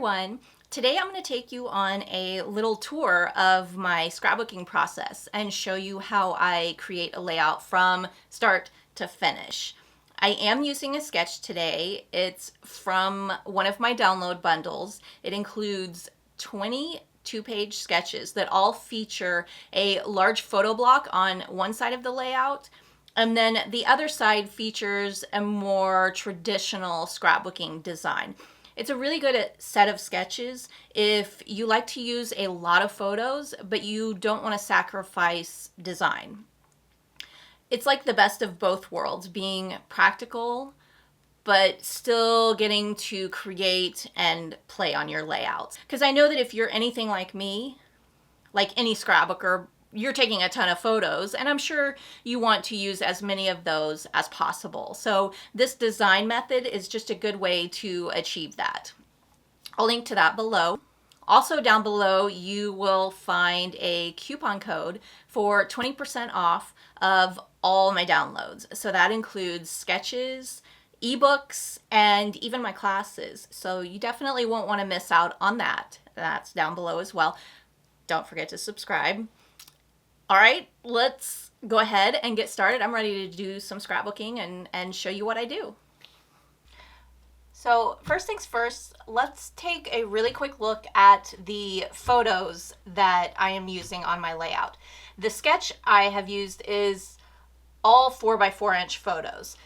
everyone. Today I'm going to take you on a little tour of my scrapbooking process and show you how I create a layout from start to finish. I am using a sketch today. It's from one of my download bundles. It includes 20 two-page sketches that all feature a large photo block on one side of the layout, and then the other side features a more traditional scrapbooking design. It's a really good set of sketches if you like to use a lot of photos, but you don't want to sacrifice design. It's like the best of both worlds, being practical, but still getting to create and play on your layouts. Because I know that if you're anything like me, like any scrapbooker, you're taking a ton of photos, and I'm sure you want to use as many of those as possible. So this design method is just a good way to achieve that. I'll link to that below. Also down below, you will find a coupon code for 20% off of all my downloads. So that includes sketches, ebooks, and even my classes. So you definitely won't want to miss out on that. That's down below as well. Don't forget to subscribe. All right, let's go ahead and get started. I'm ready to do some scrapbooking and show you what I do. So first things first, let's take a really quick look at the photos that I am using on my layout. The sketch I have used is all 4x4 inch photos.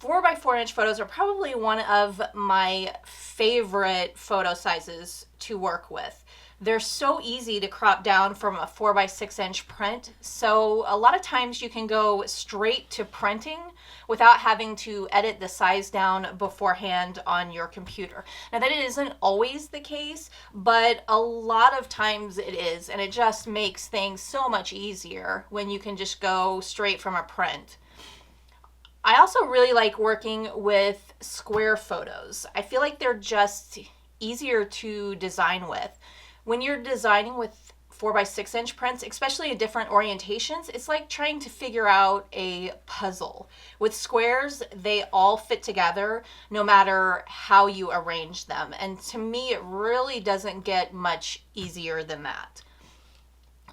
4x4 inch photos are probably one of my favorite photo sizes to work with. They're so easy to crop down from a 4x6 inch print, so a lot of times you can go straight to printing without having to edit the size down beforehand on your computer. Now that isn't always the case, but a lot of times it is, and it just makes things so much easier when you can just go straight from a print. I also really like working with square photos. I feel like they're just easier to design with. When you're designing with 4x6 inch prints, especially in different orientations, it's like trying to figure out a puzzle. With squares, they all fit together no matter how you arrange them. And to me, it really doesn't get much easier than that.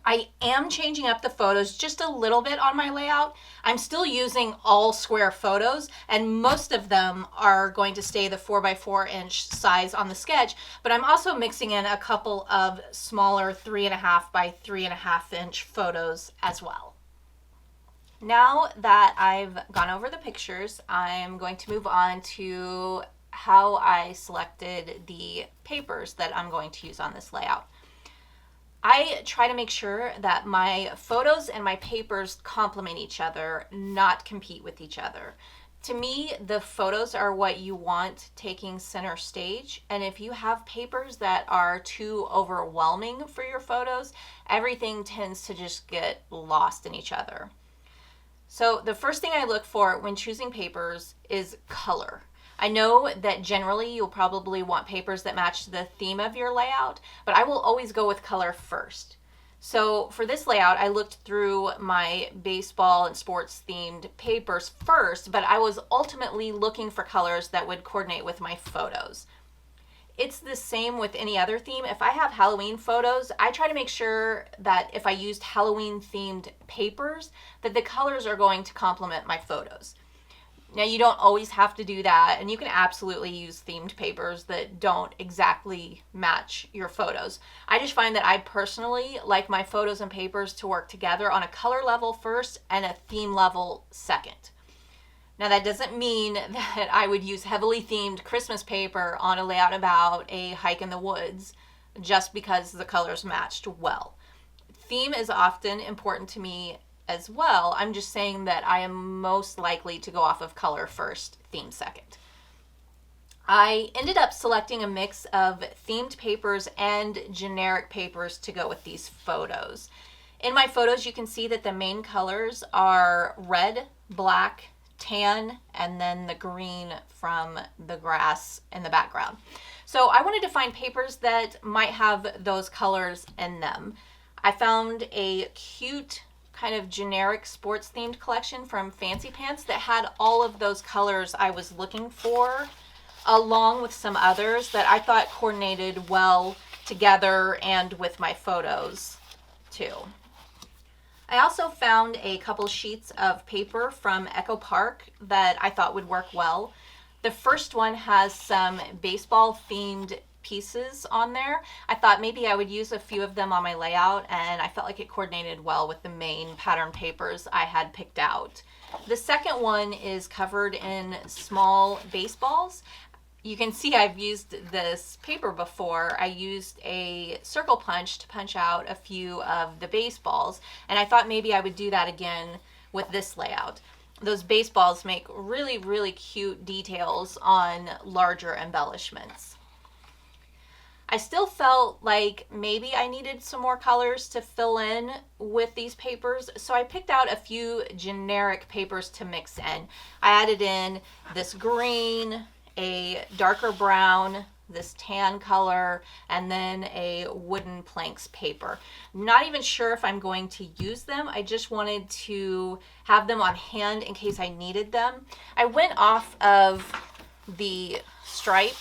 I am changing up the photos just a little bit on my layout. I'm still using all square photos, and most of them are going to stay the 4x4 inch size on the sketch, but I'm also mixing in a couple of smaller 3.5 by 3.5 inch photos as well. Now that I've gone over the pictures, I'm going to move on to how I selected the papers that I'm going to use on this layout. I try to make sure that my photos and my papers complement each other, not compete with each other. To me, the photos are what you want taking center stage, and if you have papers that are too overwhelming for your photos, everything tends to just get lost in each other. So the first thing I look for when choosing papers is color. I know that generally you'll probably want papers that match the theme of your layout, but I will always go with color first. So for this layout, I looked through my baseball and sports themed papers first, but I was ultimately looking for colors that would coordinate with my photos. It's the same with any other theme. If I have Halloween photos, I try to make sure that if I used Halloween themed papers, that the colors are going to complement my photos. Now, you don't always have to do that, and you can absolutely use themed papers that don't exactly match your photos. I just find that I personally like my photos and papers to work together on a color level first and a theme level second. Now, that doesn't mean that I would use heavily themed Christmas paper on a layout about a hike in the woods just because the colors matched well. Theme is often important to me as well. I'm just saying that I am most likely to go off of color first, theme second. I ended up selecting a mix of themed papers and generic papers to go with these photos. In my photos, you can see that the main colors are red, black, tan, and then the green from the grass in the background. So I wanted to find papers that might have those colors in them. I found a cute kind of generic sports themed collection from Fancy Pants that had all of those colors I was looking for along with some others that I thought coordinated well together and with my photos too. I also found a couple sheets of paper from Echo Park that I thought would work well. The first one has some baseball themed pieces on there. I thought maybe I would use a few of them on my layout, and I felt like it coordinated well with the main pattern papers I had picked out. The second one is covered in small baseballs. You can see I've used this paper before. I used a circle punch to punch out a few of the baseballs, and I thought maybe I would do that again with this layout. Those baseballs make really, really cute details on larger embellishments. I still felt like maybe I needed some more colors to fill in with these papers, so I picked out a few generic papers to mix in. I added in this green, a darker brown, this tan color, and then a wooden planks paper. Not even sure if I'm going to use them. I just wanted to have them on hand in case I needed them. I went off of the stripe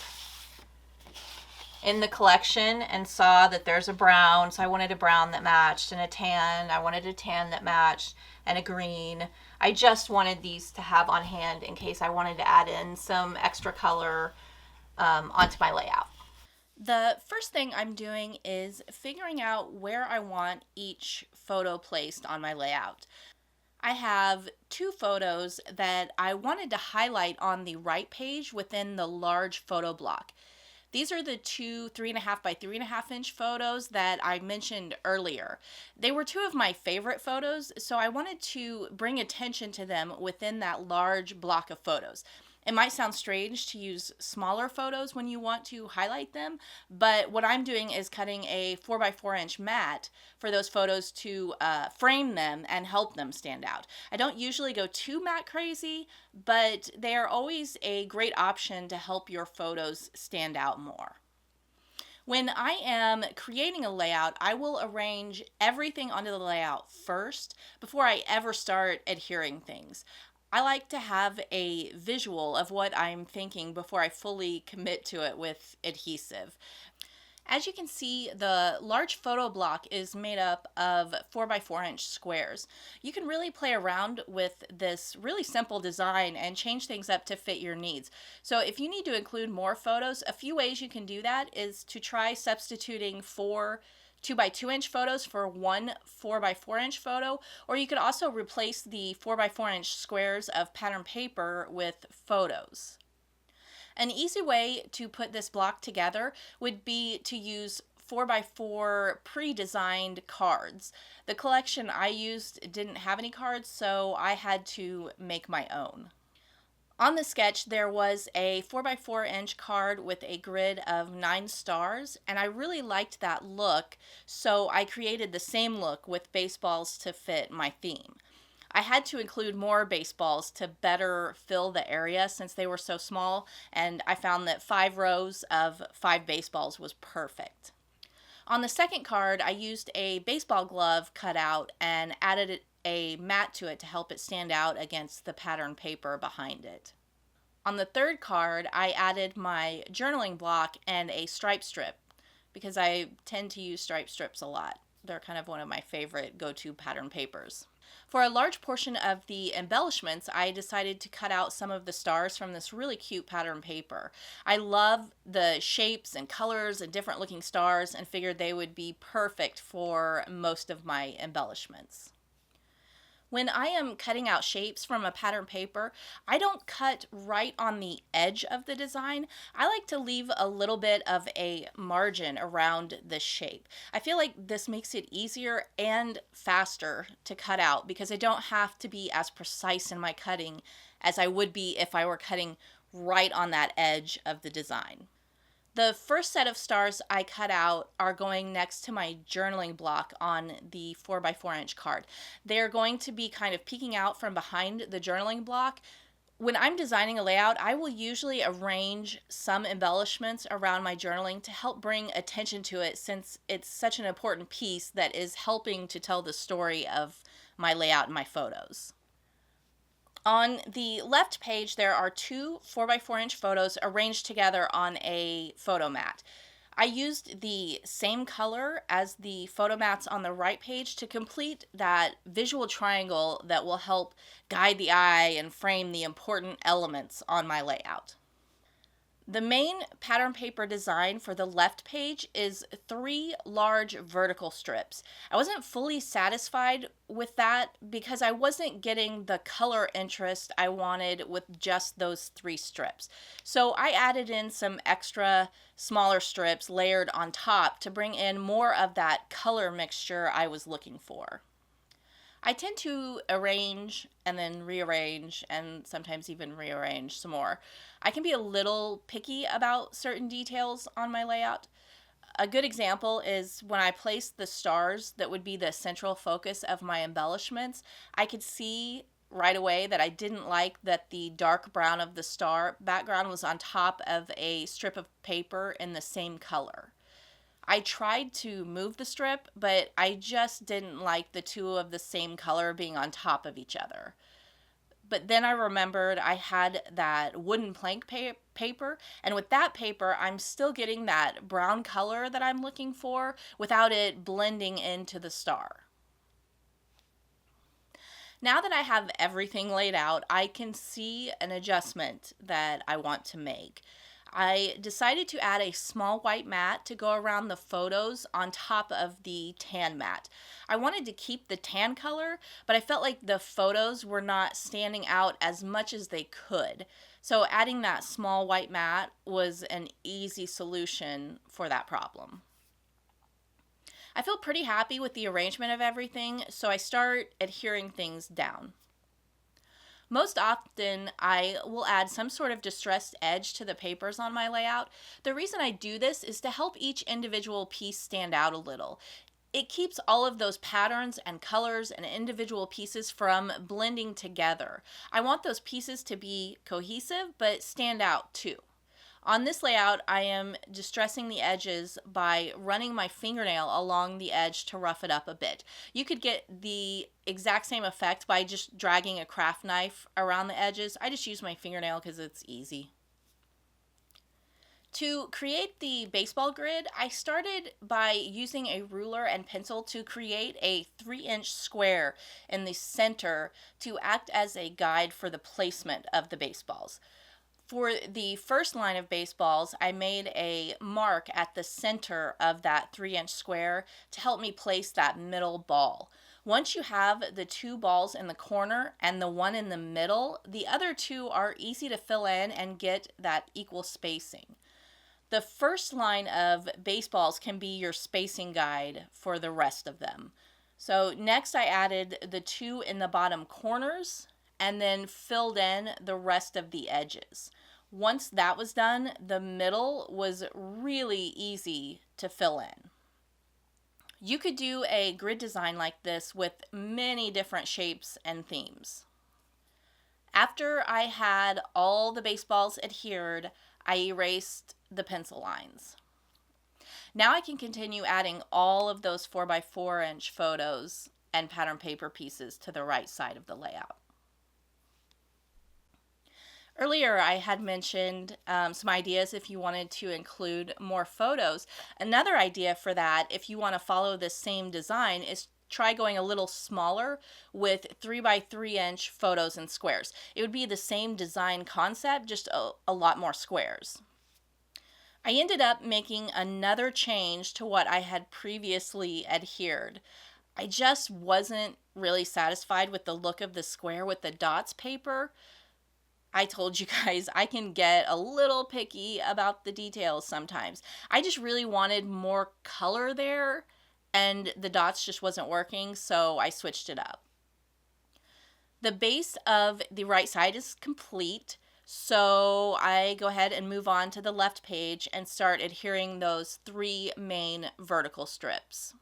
in the collection and saw that there's a brown, so I wanted a brown that matched, and a tan. I wanted a tan that matched, and a green. I just wanted these to have on hand in case I wanted to add in some extra color onto my layout. The first thing I'm doing is figuring out where I want each photo placed on my layout. I have two photos that I wanted to highlight on the right page within the large photo block. These are the two 3.5 by 3.5 inch photos that I mentioned earlier. They were two of my favorite photos, so I wanted to bring attention to them within that large block of photos. It might sound strange to use smaller photos when you want to highlight them, but what I'm doing is cutting a 4x4 inch mat for those photos to frame them and help them stand out. I don't usually go too mat crazy, but they are always a great option to help your photos stand out more. When I am creating a layout, I will arrange everything onto the layout first before I ever start adhering things. I like to have a visual of what I'm thinking before I fully commit to it with adhesive. As you can see, the large photo block is made up of 4x4 inch squares. You can really play around with this really simple design and change things up to fit your needs. So if you need to include more photos, a few ways you can do that is to try substituting 4 2x2 inch photos for one 4x4 inch photo, or you could also replace the 4x4 inch squares of pattern paper with photos. An easy way to put this block together would be to use 4x4 pre-designed cards. The collection I used didn't have any cards, so I had to make my own. On the sketch, there was a 4x4 inch card with a grid of 9 stars, and I really liked that look, so I created the same look with baseballs to fit my theme. I had to include more baseballs to better fill the area since they were so small, and I found that 5 rows of 5 baseballs was perfect. On the second card, I used a baseball glove cutout and added a mat to it to help it stand out against the pattern paper behind it. On the third card, I added my journaling block and a stripe strip because I tend to use stripe strips a lot. They're kind of one of my favorite go-to pattern papers. For a large portion of the embellishments, I decided to cut out some of the stars from this really cute pattern paper. I love the shapes and colors and different looking stars and figured they would be perfect for most of my embellishments. When I am cutting out shapes from a pattern paper, I don't cut right on the edge of the design. I like to leave a little bit of a margin around the shape. I feel like this makes it easier and faster to cut out because I don't have to be as precise in my cutting as I would be if I were cutting right on that edge of the design. The first set of stars I cut out are going next to my journaling block on the 4x4 inch card. They're going to be kind of peeking out from behind the journaling block. When I'm designing a layout, I will usually arrange some embellishments around my journaling to help bring attention to it since it's such an important piece that is helping to tell the story of my layout and my photos. On the left page, there are two 4x4-inch photos arranged together on a photo mat. I used the same color as the photo mats on the right page to complete that visual triangle that will help guide the eye and frame the important elements on my layout. The main pattern paper design for the left page is 3 large vertical strips. I wasn't fully satisfied with that because I wasn't getting the color interest I wanted with just those 3 strips. So I added in some extra smaller strips layered on top to bring in more of that color mixture I was looking for. I tend to arrange and then rearrange and sometimes even rearrange some more. I can be a little picky about certain details on my layout. A good example is when I placed the stars that would be the central focus of my embellishments. I could see right away that I didn't like that the dark brown of the star background was on top of a strip of paper in the same color. I tried to move the strip, but I just didn't like the two of the same color being on top of each other. But then I remembered I had that wooden plank paper, and with that paper, I'm still getting that brown color that I'm looking for without it blending into the star. Now that I have everything laid out, I can see an adjustment that I want to make. I decided to add a small white mat to go around the photos on top of the tan mat. I wanted to keep the tan color, but I felt like the photos were not standing out as much as they could. So adding that small white mat was an easy solution for that problem. I feel pretty happy with the arrangement of everything, so I start adhering things down. Most often, I will add some sort of distressed edge to the papers on my layout. The reason I do this is to help each individual piece stand out a little. It keeps all of those patterns and colors and individual pieces from blending together. I want those pieces to be cohesive but stand out too. On this layout, I am distressing the edges by running my fingernail along the edge to rough it up a bit. You could get the exact same effect by just dragging a craft knife around the edges. I just use my fingernail because it's easy. To create the baseball grid, I started by using a ruler and pencil to create a 3-inch square in the center to act as a guide for the placement of the baseballs. For the first line of baseballs, I made a mark at the center of that 3-inch square to help me place that middle ball. Once you have the 2 balls in the corner and the one in the middle, the other 2 are easy to fill in and get that equal spacing. The first line of baseballs can be your spacing guide for the rest of them. So next I added the 2 in the bottom corners and then filled in the rest of the edges. Once that was done, the middle was really easy to fill in. You could do a grid design like this with many different shapes and themes. After I had all the baseballs adhered, I erased the pencil lines. Now I can continue adding all of those 4x4-inch photos and pattern paper pieces to the right side of the layout. Earlier, I had mentioned some ideas if you wanted to include more photos. Another idea for that, if you want to follow the same design, is try going a little smaller with 3x3-inch photos and squares. It would be the same design concept, just a lot more squares. I ended up making another change to what I had previously adhered. I just wasn't really satisfied with the look of the square with the dots paper. I told you guys I can get a little picky about the details sometimes. I just really wanted more color there, and the dots just wasn't working, so I switched it up. The base of the right side is complete, so I go ahead and move on to the left page and start adhering those 3 main vertical strips.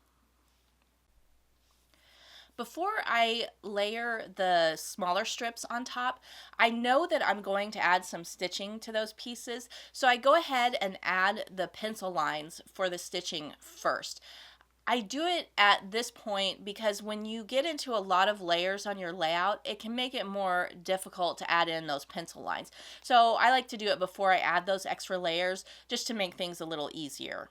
Before I layer the smaller strips on top, I know that I'm going to add some stitching to those pieces, so I go ahead and add the pencil lines for the stitching first. I do it at this point because when you get into a lot of layers on your layout, it can make it more difficult to add in those pencil lines. So I like to do it before I add those extra layers just to make things a little easier.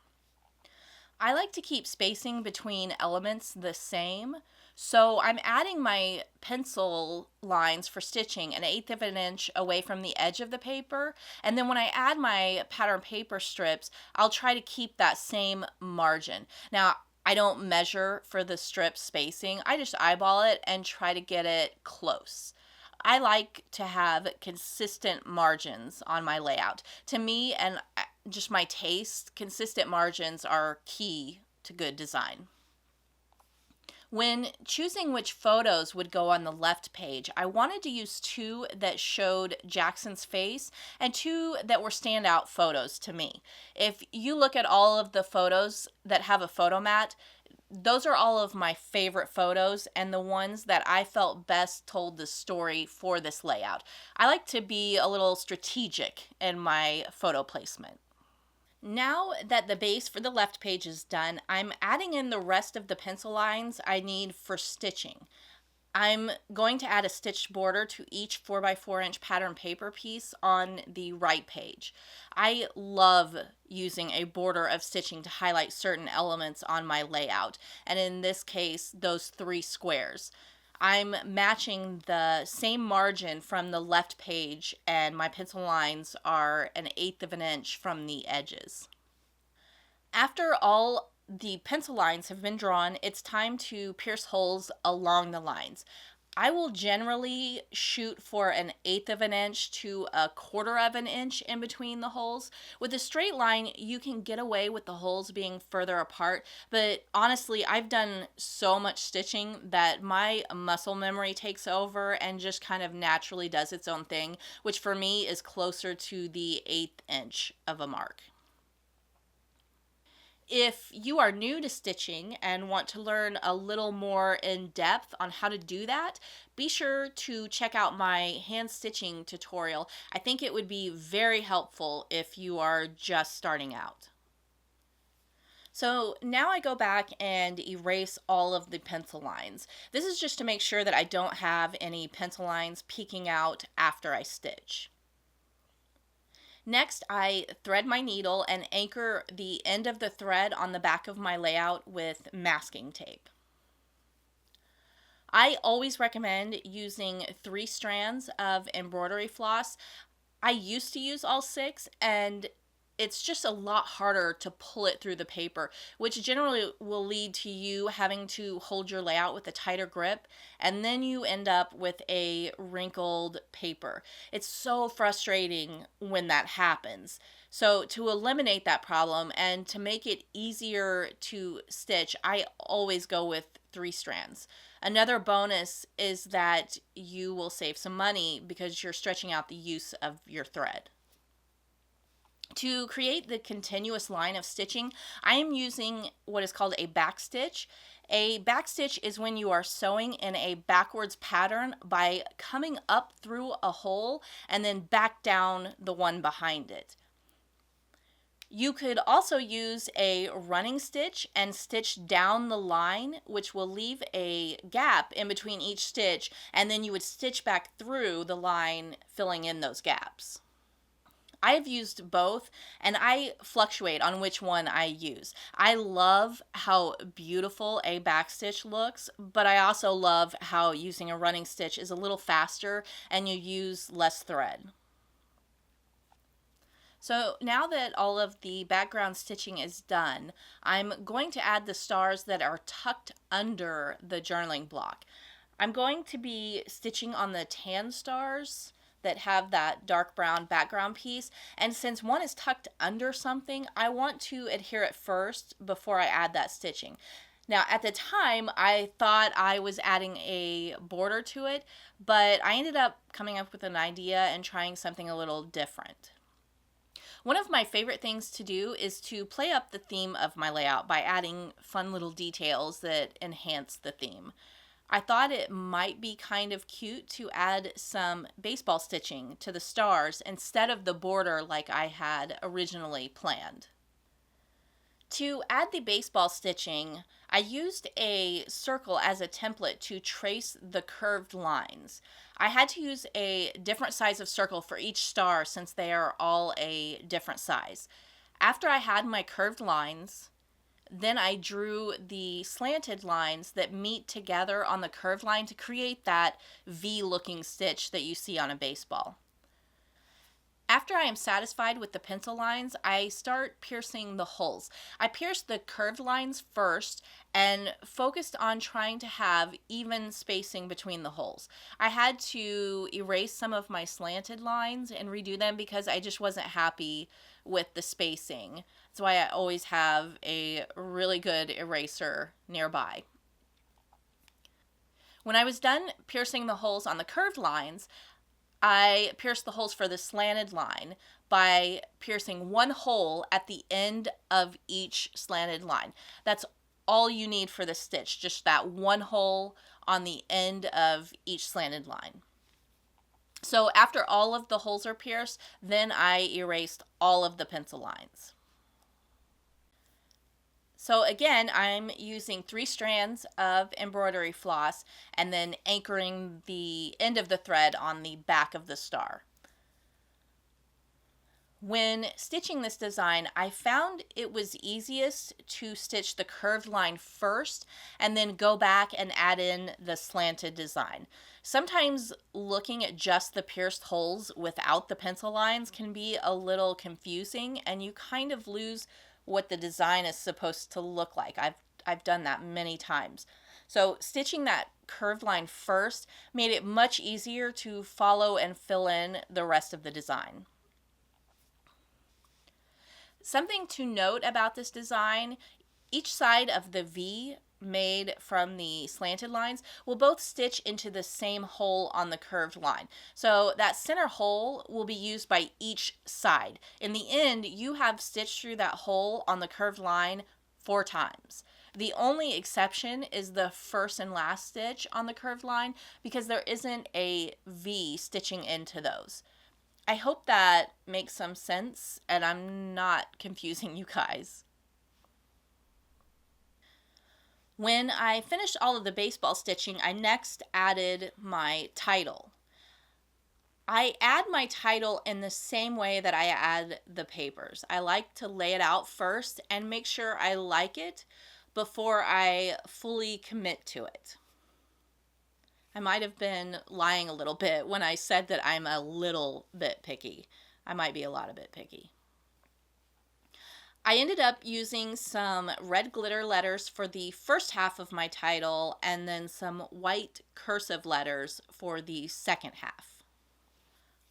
I like to keep spacing between elements the same. So I'm adding my pencil lines for stitching 1/8 of an inch away from the edge of the paper. And then when I add my pattern paper strips, I'll try to keep that same margin. Now, I don't measure for the strip spacing. I just eyeball it and try to get it close. I like to have consistent margins on my layout. To me, and just my taste, consistent margins are key to good design. When choosing which photos would go on the left page, I wanted to use 2 that showed Jackson's face and 2 that were standout photos to me. If you look at all of the photos that have a photo mat, those are all of my favorite photos and the ones that I felt best told the story for this layout. I like to be a little strategic in my photo placement. Now that the base for the left page is done, I'm adding in the rest of the pencil lines I need for stitching. I'm going to add a stitched border to each 4x4 inch pattern paper piece on the right page. I love using a border of stitching to highlight certain elements on my layout, and in this case, those 3 squares. I'm matching the same margin from the left page, and my pencil lines are 1/8 of an inch from the edges. After all the pencil lines have been drawn, it's time to pierce holes along the lines. I will generally shoot for 1/8 of an inch to 1/4 of an inch in between the holes. With a straight line, you can get away with the holes being further apart, but honestly, I've done so much stitching that my muscle memory takes over and just kind of naturally does its own thing, which for me is closer to the 1/8 inch of a mark. If you are new to stitching and want to learn a little more in depth on how to do that, be sure to check out my hand stitching tutorial. I think it would be very helpful if you are just starting out. So now I go back and erase all of the pencil lines. This is just to make sure that I don't have any pencil lines peeking out after I stitch. Next, I thread my needle and anchor the end of the thread on the back of my layout with masking tape. I always recommend using 3 strands of embroidery floss. I used to use all 6, and it's just a lot harder to pull it through the paper, which generally will lead to you having to hold your layout with a tighter grip, and then you end up with a wrinkled paper. It's so frustrating when that happens. So to eliminate that problem and to make it easier to stitch, I always go with 3 strands. Another bonus is that you will save some money because you're stretching out the use of your thread. To create the continuous line of stitching, I am using what is called a back stitch. A back stitch is when you are sewing in a backwards pattern by coming up through a hole and then back down the one behind it. You could also use a running stitch and stitch down the line, which will leave a gap in between each stitch, and then you would stitch back through the line, filling in those gaps. I've used both, and I fluctuate on which one I use. I love how beautiful a backstitch looks, but I also love how using a running stitch is a little faster and you use less thread. So now that all of the background stitching is done, I'm going to add the stars that are tucked under the journaling block. I'm going to be stitching on the tan stars that have that dark brown background piece, and since one is tucked under something, I want to adhere it first before I add that stitching. Now at the time I thought I was adding a border to it, but I ended up coming up with an idea and trying something a little different. One of my favorite things to do is to play up the theme of my layout by adding fun little details that enhance the theme. I thought it might be kind of cute to add some baseball stitching to the stars instead of the border like I had originally planned. To add the baseball stitching, I used a circle as a template to trace the curved lines. I had to use a different size of circle for each star since they are all a different size. After I had my curved lines, then I drew the slanted lines that meet together on the curved line to create that V-looking stitch that you see on a baseball. After I am satisfied with the pencil lines, I start piercing the holes. I pierced the curved lines first and focused on trying to have even spacing between the holes. I had to erase some of my slanted lines and redo them because I just wasn't happy with the spacing. That's why I always have a really good eraser nearby. When I was done piercing the holes on the curved lines, I pierced the holes for the slanted line by piercing one hole at the end of each slanted line. That's all you need for the stitch, just that one hole on the end of each slanted line. So after all of the holes are pierced, then I erased all of the pencil lines. So again, I'm using 3 strands of embroidery floss and then anchoring the end of the thread on the back of the star. When stitching this design, I found it was easiest to stitch the curved line first and then go back and add in the slanted design. Sometimes looking at just the pierced holes without the pencil lines can be a little confusing and you kind of lose what the design is supposed to look like. I've done that many times. So stitching that curved line first made it much easier to follow and fill in the rest of the design. Something to note about this design, each side of the V made from the slanted lines will both stitch into the same hole on the curved line. So that center hole will be used by each side. In the end, you have stitched through that hole on the curved line 4 times. The only exception is the first and last stitch on the curved line because there isn't a V stitching into those. I hope that makes some sense and I'm not confusing you guys. When I finished all of the baseball stitching, I next added my title. I add my title in the same way that I add the papers. I like to lay it out first and make sure I like it before I fully commit to it. I might have been lying a little bit when I said that I'm a little bit picky. I might be a lot of bit picky. I ended up using some red glitter letters for the first half of my title and then some white cursive letters for the second half.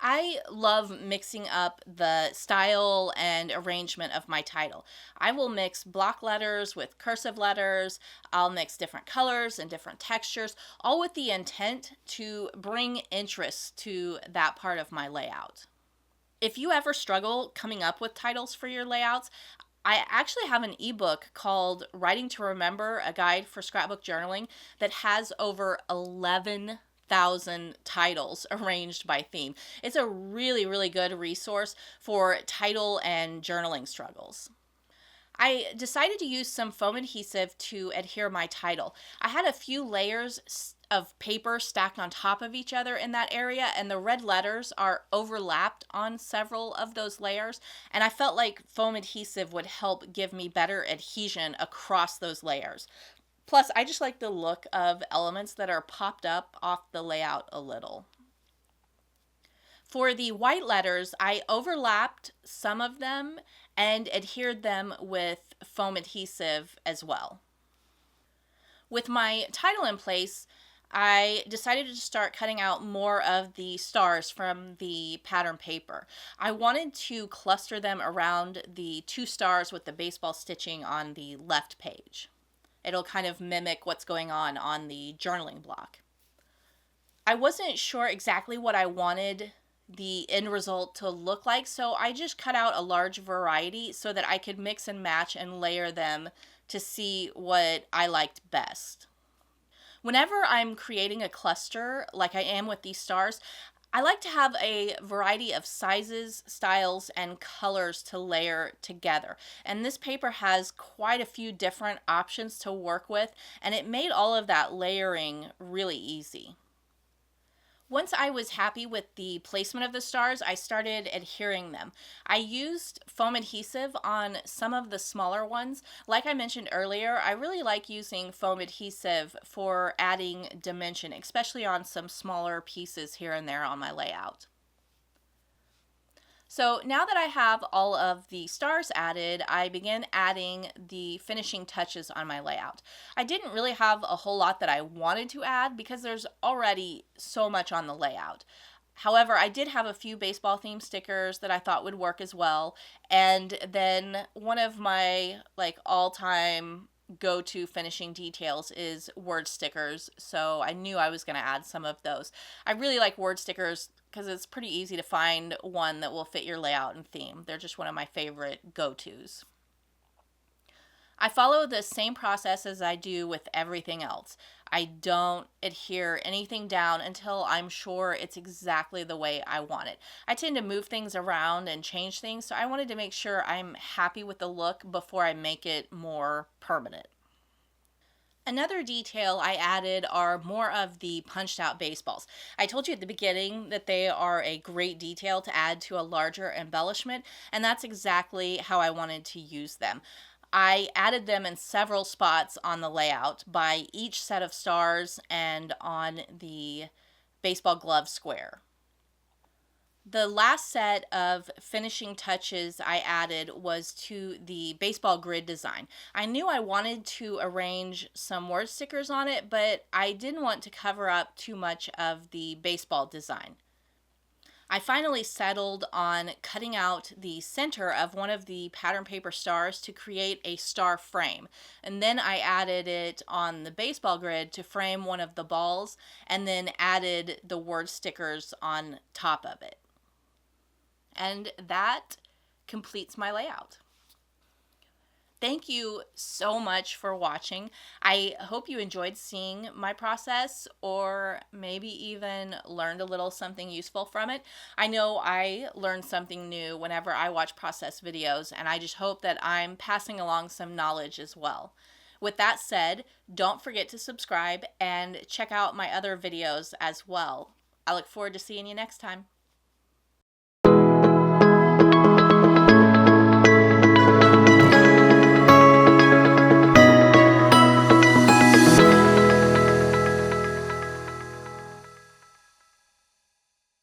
I love mixing up the style and arrangement of my title. I will mix block letters with cursive letters. I'll mix different colors and different textures, all with the intent to bring interest to that part of my layout. If you ever struggle coming up with titles for your layouts, I actually have an ebook called Writing to Remember, a guide for scrapbook journaling that has over 11,000 titles arranged by theme. It's a really, really good resource for title and journaling struggles. I decided to use some foam adhesive to adhere my title. I had a few layers of paper stacked on top of each other in that area, and the red letters are overlapped on several of those layers, and I felt like foam adhesive would help give me better adhesion across those layers. Plus, I just like the look of elements that are popped up off the layout a little. For the white letters, I overlapped some of them and adhered them with foam adhesive as well. With my title in place, I decided to start cutting out more of the stars from the pattern paper. I wanted to cluster them around the 2 stars with the baseball stitching on the left page. It'll kind of mimic what's going on the journaling block. I wasn't sure exactly what I wanted the end result to look like, so I just cut out a large variety so that I could mix and match and layer them to see what I liked best. Whenever I'm creating a cluster like I am with these stars, I like to have a variety of sizes, styles, and colors to layer together. And this paper has quite a few different options to work with, and it made all of that layering really easy. Once I was happy with the placement of the stars, I started adhering them. I used foam adhesive on some of the smaller ones. Like I mentioned earlier, I really like using foam adhesive for adding dimension, especially on some smaller pieces here and there on my layout. So now that I have all of the stars added, I began adding the finishing touches on my layout. I didn't really have a whole lot that I wanted to add because there's already so much on the layout. However, I did have a few baseball themed stickers that I thought would work as well. And then one of my all-time go-to finishing details is word stickers, so I knew I was going to add some of those. I really like word stickers because it's pretty easy to find one that will fit your layout and theme. They're just one of my favorite go-tos. I follow the same process as I do with everything else. I don't adhere anything down until I'm sure it's exactly the way I want it. I tend to move things around and change things, so I wanted to make sure I'm happy with the look before I make it more permanent. Another detail I added are more of the punched out baseballs. I told you at the beginning that they are a great detail to add to a larger embellishment, and that's exactly how I wanted to use them. I added them in several spots on the layout by each set of stars and on the baseball glove square. The last set of finishing touches I added was to the baseball grid design. I knew I wanted to arrange some word stickers on it, but I didn't want to cover up too much of the baseball design. I finally settled on cutting out the center of one of the pattern paper stars to create a star frame. And then I added it on the baseball grid to frame one of the balls, and then added the word stickers on top of it. And that completes my layout. Thank you so much for watching. I hope you enjoyed seeing my process, or maybe even learned a little something useful from it. I know I learn something new whenever I watch process videos, and I just hope that I'm passing along some knowledge as well. With that said, don't forget to subscribe and check out my other videos as well. I look forward to seeing you next time.